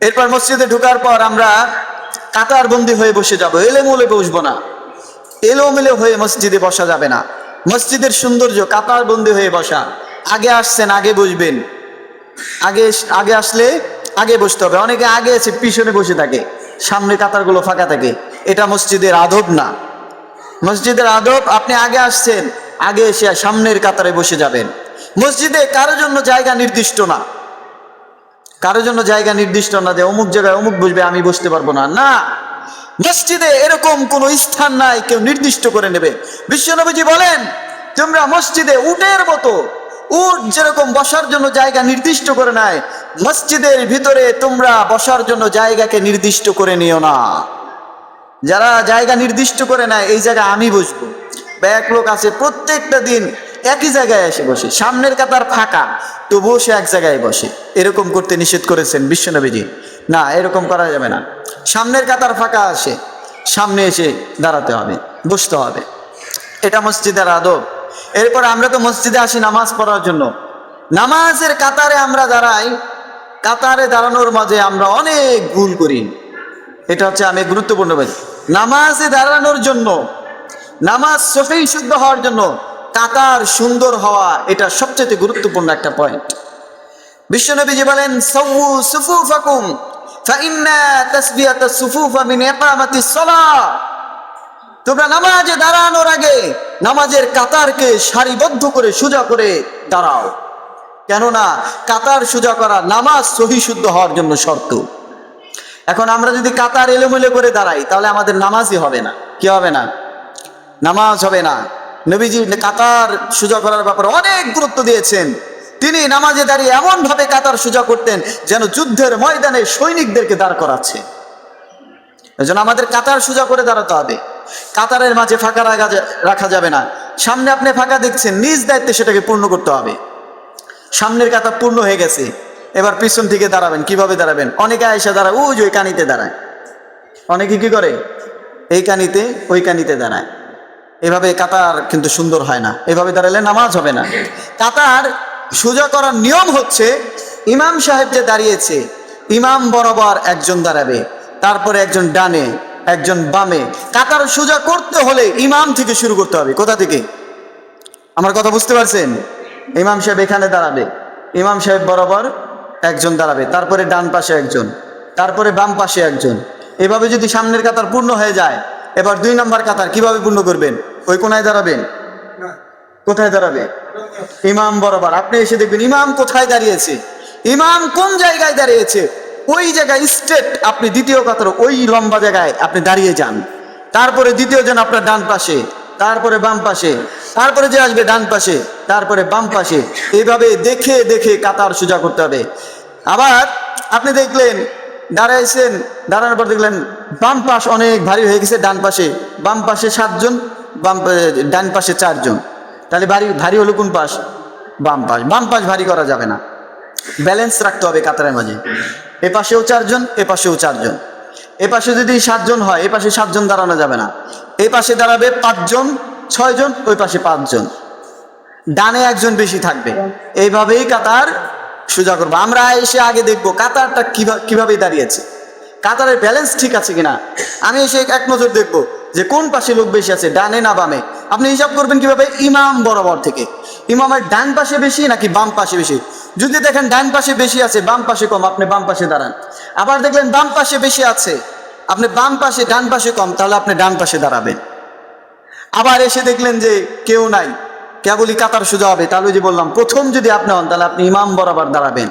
এরপর মসজিদে ঢোকার পর আমরা কাতারবন্দি হয়ে বসে যাব, এলোমেলো বসবো না। এলোমেলো হয়ে মসজিদে বসা যাবে না। মসজিদের সৌন্দর্য কাতারবন্দি হয়ে বসা। আগে আসছেন আগে বসবেন, আগে আগে আসলে আগে বসতে হবে। অনেকে আগে এসে পিছনে বসে থাকে, সামনে কাতারগুলো ফাঁকা থাকে। এটা মসজিদের আদব না। মসজিদের আদব, আপনি আগে আসছেন আগে এসে সামনের কাতারে বসে যাবেন। মসজিদে কারোর জন্য জায়গা নির্দিষ্ট না, কারোর জন্য জায়গা নির্দিষ্ট না যে অমুক জায়গায় অমুক বসবে আমি বসতে পারবো না। না, মসজিদে এরকম কোনো স্থান নাই কেউ নির্দিষ্ট করে নেবে। বিশ্বনবীজি বলেন, তোমরা মসজিদে উটের মতো, উট যেরকম বসার জন্য জায়গা নির্দিষ্ট করে নেয়, মসজিদের ভিতরে তোমরা বসার জন্য জায়গাকে নির্দিষ্ট করে নিও না। যারা জায়গা নির্দিষ্ট করে নেয় এই জায়গা আমি বসবো, বা এক লোক আছে প্রত্যেকটা দিন একই জায়গায় এসে বসে, সামনের কাতার ফাঁকা তবুও সে এক জায়গায় বসে, এরকম করতে নিষেধ করেছেন বিশ্বনবীজি। না, এরকম করা যাবে না। সামনের কাতার ফাঁকা আসে, সামনে এসে দাঁড়াতে হবে, বসতে হবে। এটা মসজিদের আদব। এরপর আমরা তো মসজিদে আসি নামাজ পড়ার জন্য। নামাজের কাতারে আমরা দাঁড়াই, কাতারে দাঁড়ানোর মাঝে আমরা অনেক ভুল করি। এটা হচ্ছে আমি গুরুত্বপূর্ণ বলি। নামাজে দাঁড়ানোর জন্য, নামাজ সহিহ শুদ্ধ হওয়ার জন্য কাতার সুন্দর হওয়া এটা সবচেয়ে গুরুত্বপূর্ণ একটা পয়েন্ট। বিশ্বনবীজি বলেন, সাওয়ু সুফুফাকুম ফাইন্না তাসবিয়াতাস সুফুফা মিন ইকামাতিস সালাহ। তোমরা নামাজে দাঁড়ানোর আগে নামাজের কাতারকে সারিবদ্ধ করে সোজা করে দাঁড়াও, কেননা কাতার সোজা করা নামাজ সহিহ শুদ্ধ হওয়ার জন্য শর্ত। এখন আমরা যদি কাতার এলোমেলো করে দাঁড়াই তাহলে আমাদের নামাজই হবে না। কি হবে না? নামাজ হবে না। নবীজি কাতার সোজা করার ব্যাপারে অনেক গুরুত্ব দিয়েছেন। তিনি নামাজে দাঁড়িয়ে এমন ভাবে কাতার সোজা করতেন যেন যুদ্ধের ময়দানে সৈনিকদেরকে দাঁড় করাচ্ছে। এজন্য আমাদের কাতার সোজা করে দাঁড়াতে হবে। কাতারের মাঝে ফাঁকা রাখা যাবে না। সামনে আপনি ফাঁকা দেখছেন, নিজ দায়িত্বে সেটাকে পূর্ণ করতে হবে। সামনের কাতার পূর্ণ হয়ে গেছে, এবার পিছন থেকে দাঁড়াবেন। কিভাবে দাঁড়াবেন? অনেকে আয়েশা দাঁড়ায় ওই যে ওই কানিতে দাঁড়ায়, অনেকে কি করে এই কানিতে ওই কানিতে দাঁড়ায়। এভাবে কাতার কিন্তু সুন্দর হয় না, এভাবে দাঁড়ালে নামাজ হবে না। কাতার সোজা করার নিয়ম হচ্ছে, ইমাম সাহেব যে দাঁড়িয়েছে ইমাম বরাবর একজন দাঁড়াবে, তারপরে একজন ডানে একজন বামে। কাতার সোজা করতে হলে ইমাম থেকে শুরু করতে হবে। কোথা থেকে? আমার কথা বুঝতে পারছেন? ইমাম সাহেব এখানে দাঁড়াবে, ইমাম সাহেব বরাবর একজন দাঁড়াবে, তারপরে ডান পাশে একজন, তারপরে বাম পাশে একজন। এভাবে যদি সামনের কাতার পূর্ণ হয়ে যায়, এবার 2 নম্বর কাতার কিভাবে পূর্ণ করবেন? ওই কোনায় দাঁড়াবেন। কোথায় দাঁড়াবে? ইমাম বরাবর। আপনি এসে দেখবেন ইমাম কোথায় দাঁড়িয়েছে, ইমাম কোন জায়গায় দাঁড়িয়েছে, ওই জায়গায় স্ট্রেট আপনি দ্বিতীয় কাতার ওই লম্বা জায়গায় আপনি দাঁড়িয়ে যান। তারপরে দ্বিতীয় জন আপনার ডান পাশে, তারপরে বাম পাশে, তারপরে যে আসবে ডান পাশে, তারপরে বাম পাশে। এইভাবে দেখে দেখে কাতার সোজা করতে হবে। আবার আপনি দেখলেন দাঁড়াইছেন, দাঁড়ানোর পর দেখলেন বাম পাশ অনেক ভারী হয়ে গেছে, ডান পাশে, বাম পাশে 7 জন, ডান পাশে 4 জন। তাহলে ভারী হলো কোন পাশ? বাম পাশ। বাম পাশ ভারী করা যাবে না, ব্যালেন্স রাখতে হবে কাতারের মাঝে। এ পাশেও 4 জন, এ পাশেও 4 জন। এ পাশে যদি 7 জন হয়, এ পাশে 7 জন দাঁড়ানো যাবে না। এ পাশে দাঁড়াবে 5 জন, 6 জন, ওই পাশে 5 জন, ডানে একজন বেশি থাকবে। এইভাবেই কাতার সোজা করবো। আমরা এসে আগে দেখবো কাতারটা কিভাবে দাঁড়িয়েছে, কাতারের ব্যালেন্স ঠিক আছে কিনা। আমি এসে এক নজর দেখবো যে কোন পাশে লোক বেশি আছে, ডানে না বামে। আপনি হিসাব করবেন কিভাবে? ইমাম বরাবর থেকে। ইমামের ডান পাশে বেশি নাকি বাম পাশে বেশি? যদি দেখেন ডান পাশে বেশি আছে, বাম পাশে কম, আপনি বাম পাশে দাঁড়ান। আবার দেখলেন বাম পাশে বেশি আছে, আপনি বাম পাশে, ডান পাশে কম, তাহলে আপনি ডান পাশে দাঁড়াবেন। আবার এসে দেখলেন যে কেউ নাই, কেবলই কাতার সোজা হবে, তাহলে যে বললাম প্রথম যদি আপনি হন তাহলে আপনি ইমাম বরাবর দাঁড়াবেন।